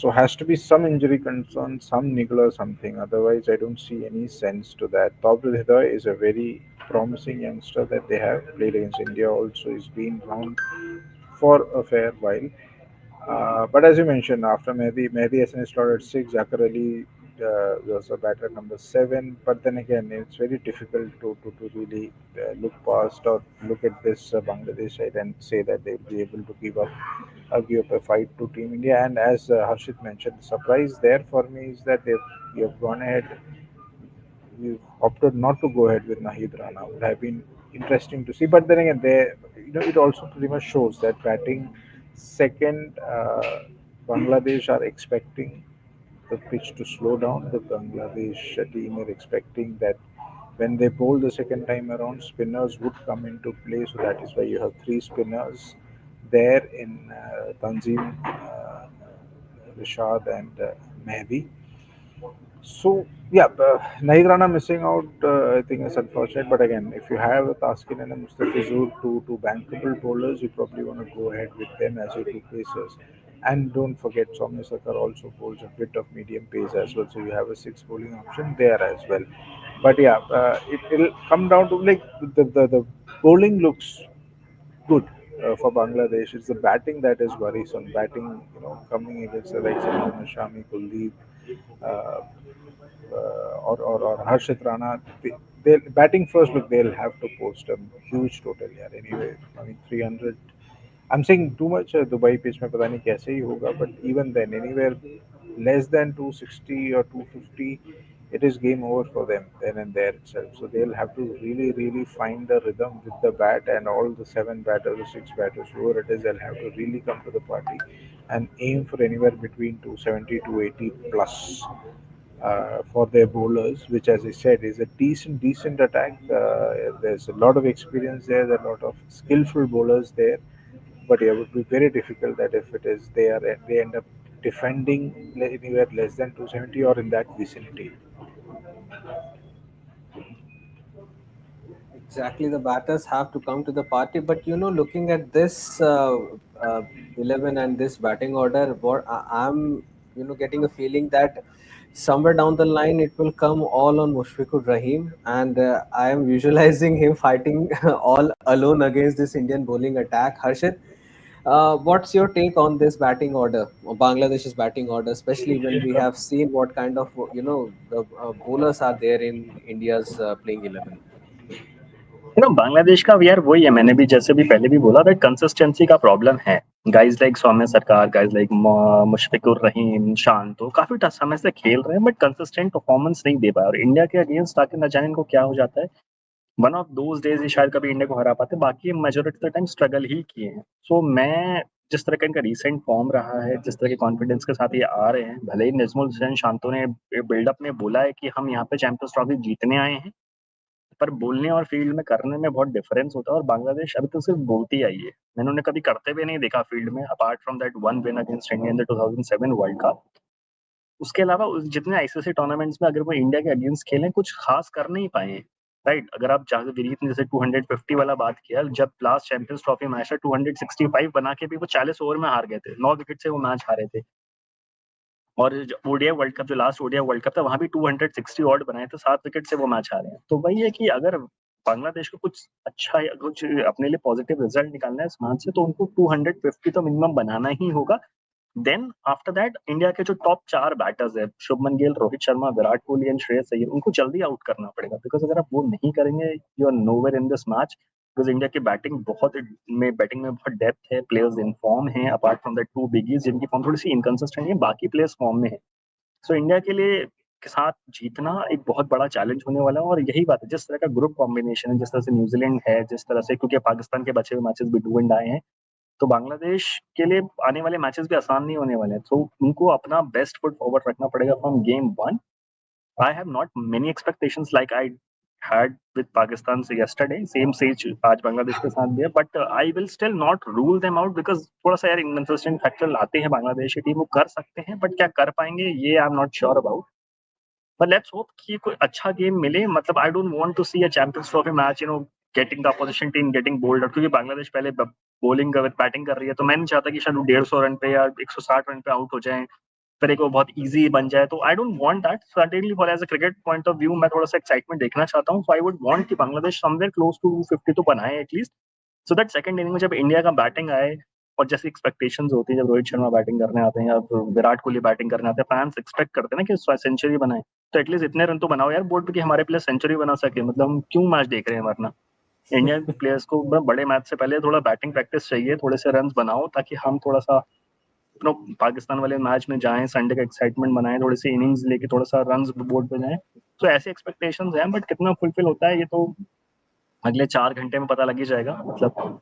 So has to be some injury concern, some niggle or something. Otherwise, I don't see any sense to that. Tawbir Hidayat is a very promising youngster that they have played against India. Also, he's been around for a fair while. But as you mentioned, after Mehdi Hassan slotted 6, Zakir Ali was a batter number 7. But then again, it's very difficult to really look past or look at this Bangladesh side and say that they'll be able to give up a fight to Team India. And as Harshit mentioned, the surprise there for me is that they have gone ahead, we opted not to go ahead with Nahid Rana. Would have been interesting to see. But then again, it also pretty much shows that batting second, Bangladesh are expecting the pitch to slow down. The Bangladesh team are expecting that when they bowl the second time around, spinners would come into play. So that is why you have 3 spinners there in Tanzim, Rishad, and Mehdi. So yeah, Naeem Rana missing out, I think is unfortunate. But again, if you have a Taskin and a Mustafizur, two bankable bowlers, you probably want to go ahead with them as your 2 pacers. And don't forget, Soumya Sarkar also bowls a bit of medium pace as well, so you have a 6 bowling option there as well. But yeah, it'll come down to like the bowling looks good for Bangladesh. It's the batting that is worrisome. Batting, coming against the likes of Mohammad Shami, Kuldeep, uh, or Harshit Rana, they batting first. Look, they'll have to post a huge total. Yeah, anyway, I mean 300. I'm saying too much. Dubai pitch में पता नहीं कैसे ही होगा, but even then, anywhere less than 260 or 250, it is game over for them then and there itself. So they'll have to really, really find the rhythm with the bat, and all the 7 batters or 6 batters, whoever it is, they'll have to really come to the party and aim for anywhere between 270 to 80 plus for their bowlers, which, as I said, is a decent attack. There's a lot of experience there. There are a lot of skillful bowlers there, but yeah, it would be very difficult that if it is they end up defending anywhere less than 270 or in that vicinity. Exactly, the batters have to come to the party. But looking at this uh, 11 and this batting order, what I'm getting a feeling that somewhere down the line it will come all on Mushfiqur Rahim, and I am visualizing him fighting all alone against this Indian bowling attack. Harshit, what's your take on this batting order, or Bangladesh's batting order, especially when we have seen what kind of the bowlers are there in India's playing 11? Bangladesh का यार वही है, मैंने भी जैसे भी पहले भी बोला दैट कंसिस्टेंसी का प्रॉब्लम है। गाइज लाइक सौम्य सरकार, गाइज लाइक मुशफिकुर रहीम, शांत तो काफी समय से खेल रहे हैं बट कंसिस्टेंट परफॉर्मेंस नहीं दे पाए, और इंडिया के अगेंस्ट आके न जाने इनको क्या हो जाता है। वन ऑफ दोज डेज ही शायद कभी इंडिया को हरा पाते, बाकी majority of the time struggle ही किए हैं। सो मैं जिस तरह का इनका रिसेंट फॉर्म रहा है, जिस तरह के कॉन्फिडेंस के साथ ये आ रहे हैं, भले ही नजमुल हुसैन शांतो ने बिल्डअप में बोला है कि हम यहाँ पे चैंपियंस ट्रॉफी जीतने आए हैं, पर बोलने और फील्ड में करने में बहुत डिफरेंस होता है, और बांग्लादेश अभी तो सिर्फ बोलती आई है, मैंने उन्हें कभी करते हुए नहीं देखा फील्ड में, apart from that one win against India in the 2007 world cup. उसके अलावा जितने आईसीसी टूर्नामेंट्स में अगर वो इंडिया के अगेंस्ट खेलें, कुछ खास कर नहीं पाए। राइट, अगर आप जहाँ विनीत ने जैसे 250 वाला बात किया, जब लास्ट चैंपियंस ट्रॉफी मैच है 265 बना के भी वो 40 ओवर में हार गए थे, 9 विकेट से वो मैच हारे थे। और ओडीआई वर्ल्ड कप, जो लास्ट ओडीआई वर्ल्ड कप था, वहां भी 260 ऑड बनाए थे, 7 विकेट से वो मैच हारे हैं। तो वही है कि अगर बांग्लादेश को कुछ अच्छा या कुछ अपने लिए पॉजिटिव रिजल्ट निकालना है इस मैच से, तो उनको 250 तो मिनिमम बनाना ही होगा। देन आफ्टर दैट इंडिया के जो टॉप 4 बैटर्स है, शुभमन गिल, रोहित शर्मा, विराट कोहली एंड श्रेयस अय्यर, उनको जल्दी आउट करना पड़ेगा, बिकॉज अगर आप वो नहीं करेंगे, you are nowhere in this match. Because India की बैटिंग में बहुत डेप्थ है, प्लेयर्स इन फॉर्म है, अपार्ट फ्रॉम द 2 बिगीज जिनकी फॉर्म थोड़ी सी इनकंसिस्टेंट है, बाकी प्लेयर्स फॉर्म में है। सो इंडिया के लिए के साथ जीतना एक बहुत बड़ा चैलेंज होने वाला है। और यही बात है, जिस तरह का ग्रुप कॉम्बिनेशन है, जिस तरह से न्यूजीलैंड है, जिस तरह से, क्योंकि पाकिस्तान के बचे हुए मैचेस भी डू एंड आए हैं, तो बांग्लादेश के लिए आने वाले मैचेस भी आसान नहीं होने वाले हैं। तो उनको अपना बेस्ट फुट फॉरवर्ड रखना पड़ेगा from game 1। I have not many expectations like I had with Pakistan so yesterday, same stage आज बांग्लादेश के साथ भी है, but I will still not rule them out because थोड़ा सा यार inconsistent factor लाते हैं बांग्लादेश की टीम, वो कर सकते हैं बट क्या कर पाएंगे ये I am not sure about. But let's hope कि कोई अच्छा गेम मिले। मतलब I don't want to see a Champions Trophy match, getting the opposition team getting bowled out, क्योंकि बांग्लादेश पहले बॉलिंग बैटिंग कर रही है, तो मैं नहीं चाहता कि शायद 150 रन पे या 160 रन पे आउट हो जाए, फिर एक वो बहुत इजी बन जाए। तो I don't want that certainly, for as a cricket point of view मैं थोड़ा सा एक्साइटमेंट देखना चाहता हूँ। सो आई वुड वांट कि बांग्लादेश समवेयर क्लोज टू 250 तो बनाए at least, so that second inning में जब इंडिया का बैटिंग आए, और जैसी एक्सपेक्टेशंस होती है जब रोहित शर्मा बैटिंग करने आते हैं या विराट कोहली बैटिंग करने आते हैं, फैंस एक्सपेक्ट करते हैं ना कि सेंचुरी बनाए, तो एटलीस्ट इतने रन तो बनाओ यार बोर्ड पे कि हमारे प्लेयर सेंचुरी बना सके। मतलब हम क्यों मैच देख रहे हैं, वरना इंडियन प्लेयर्स को बड़े मैच से पहले थोड़ा बैटिंग प्रैक्टिस चाहिए, थोड़े से रन बनाओ ताकि हम थोड़ा सा पाकिस्तान वाले मैच में जाएं, संडे का एक्साइटमेंट बनाएं, थोड़ी सी इनिंग्स लेके थोड़ा सा रन बोर्ड पे जाएं। तो ऐसे एक्सपेक्टेशंस हैं, बट कितना फुलफिल होता है ये तो अगले 4 घंटे में पता लग ही जाएगा। मतलब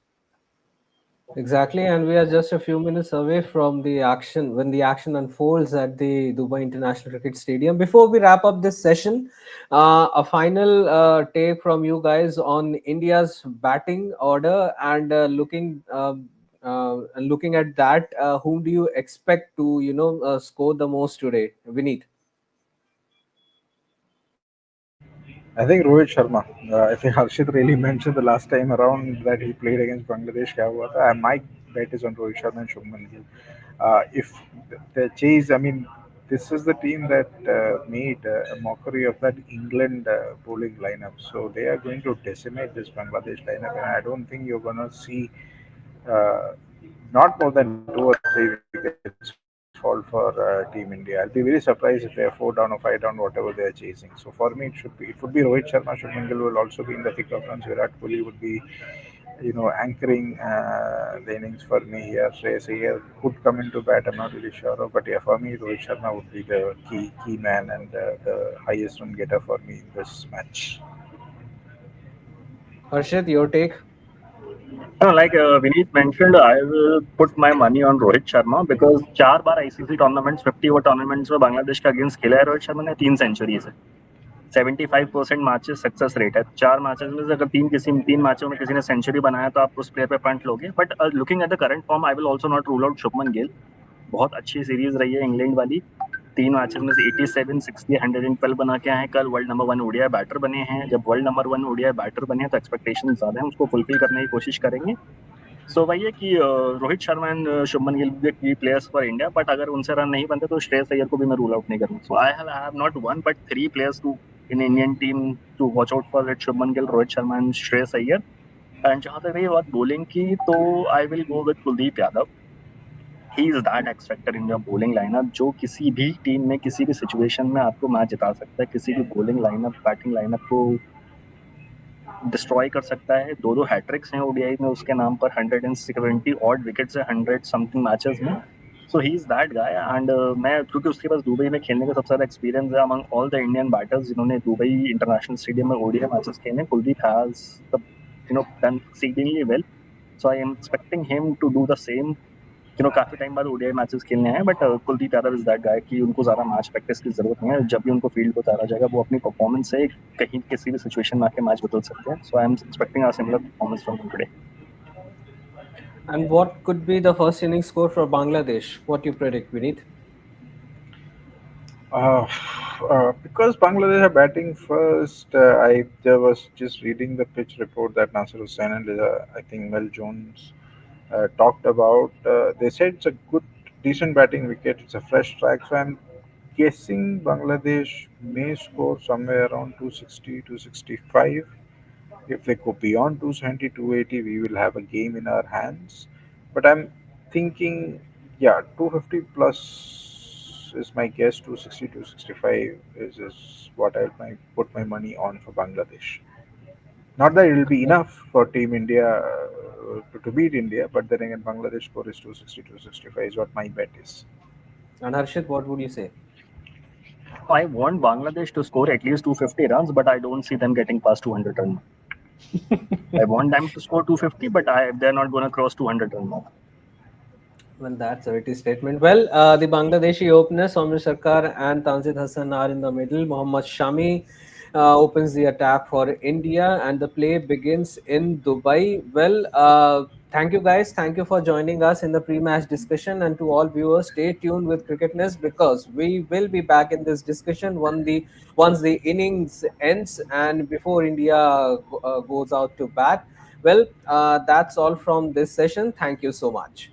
Exactly, and we are just a few minutes away from the action when the action unfolds at the Dubai International Cricket Stadium. Before we wrap up this session, a final take from you guys on India's batting order, and looking at that, whom do you expect to score the most today, Vineet? I think Rohit Sharma. I think Harshit really mentioned the last time around that he played against Bangladesh. क्या हुआ था? My bet is on Rohit Sharma and Shubman Gill. If the chase, I mean, this is the team that made a mockery of that England bowling lineup. So they are going to decimate this Bangladesh lineup, and I don't think you're going to see uh, not more than 2 or 3 wickets fall for Team India. I'll be very surprised if they are 4 down or 5 down, whatever they are chasing. So for me, it would be Rohit Sharma. Shubman Gill will also be in the thick of runs. Virat Kohli would be, anchoring the innings for me here. Shreyas Iyer could come into bat. I'm not really sure of, but yeah, for me, Rohit Sharma would be the key man and the highest run getter for me in this match. Harshit, your take? like Vineet mentioned, I will put my money on Rohit Sharma because 4 bar ICC tournaments 50 over tournaments में बांग्लादेश के against खेला है रोहित शर्मा ने, 3 centuries है, 75% matches success rate है। 4 matches में से अगर 3 मैचों में किसी ने सेंचुरी बनाया तो आप उस प्लेयर पे पॉइंट लोगे। But looking at the current form, I will also not rule out Shubman Gill. बहुत अच्छी सीरीज रही है इंग्लैंड वाली, 3 मैचेस में से 87, 60, 112 बना के आए। कल वर्ल्ड नंबर 1 ओडीआई बैटर बने हैं। जब वर्ल्ड नंबर 1 ओडीआई बैटर बने हैं तो एक्सपेक्टेशन ज्यादा है, उसको फुलफिल करने की कोशिश करेंगे। सो वही है कि रोहित शर्मा एंड शुभमन गिल भी की प्लेयर्स फॉर इंडिया, बट अगर उनसे रन नहीं बनते तो श्रेयस अय्यर को भी मैं रूल आउट नहीं करूँगा. So I have not one but three players to in Indian team to watch out for. Shubman Gill, Rohit Sharma and Shreyas Iyer. And जहां तक रही बात बॉलिंग की, तो I will go with Kuldeep Yadav. He is that X factor in your bowling lineup जो किसी भी team में किसी भी सिचुएशन में आपको मैच जिता सकता है. किसी भी बॉलिंग लाइनअप, बैटिंग लाइनअप को डिस्ट्रॉय कर सकता है. दो दो हैट्रिक्स हैं ओडीआई में उसके नाम पर. 170 ऑड विकेट्स है 100 समथिंग मैचेस में. So he is that guy. And मैं, क्योंकि उसके पास दुबई में खेलने का सबसे ज़्यादा एक्सपीरियंस है among all the Indian batters जिन्होंने दुबई इंटरनेशनल स्टेडियम में ओडीआई मैचेस खेले. Kuldeep has the done exceedingly well. So I am expecting him to do the same. काफी टाइम बाद ओडीआई मैचेस खेलने हैं, but Kuldeep Yadav is that guy कि उनको ज्यादा मैच प्रैक्टिस की जरूरत नहीं है. जब भी उनको फील्ड को उतारा जाएगा वो अपनी परफॉर्मेंस से कहीं किसी भी सिचुएशन में आके मैच बदल सकते हैं. So I am expecting a similar performance from today. And what could be the first inning score for Bangladesh? What you predict, Vineet? Uh, because Bangladesh are batting first, I was just reading the pitch report that Nasser Hussain and I think Mel Jones talked about. They said it's a good, decent batting wicket. It's a fresh track, so I'm guessing Bangladesh may score somewhere around 260, 265. If they go beyond 270, 280, we will have a game in our hands. But I'm thinking, yeah, 250 plus is my guess. 260, 265 is what put my money on for Bangladesh. Not that it will be enough for Team India to beat India, but then again, Bangladesh score is 260, 265 is what my bet is. And Harshit, what would you say? I want Bangladesh to score at least 250 runs, but I don't see them getting past 200 runs. I want them to score 250, but they're not going to cross 200 runs. Well, that's a witty statement. Well, the Bangladeshi openers, Somir Sarkar and Tanzid Hassan, are in the middle. Mohammad Shami opens the attack for India, and the play begins in Dubai. Well, thank you guys. Thank you for joining us in the pre-match discussion, and to all viewers, stay tuned with Cricketness because we will be back in this discussion once the innings ends and before India goes out to bat. Well, that's all from this session. Thank you so much.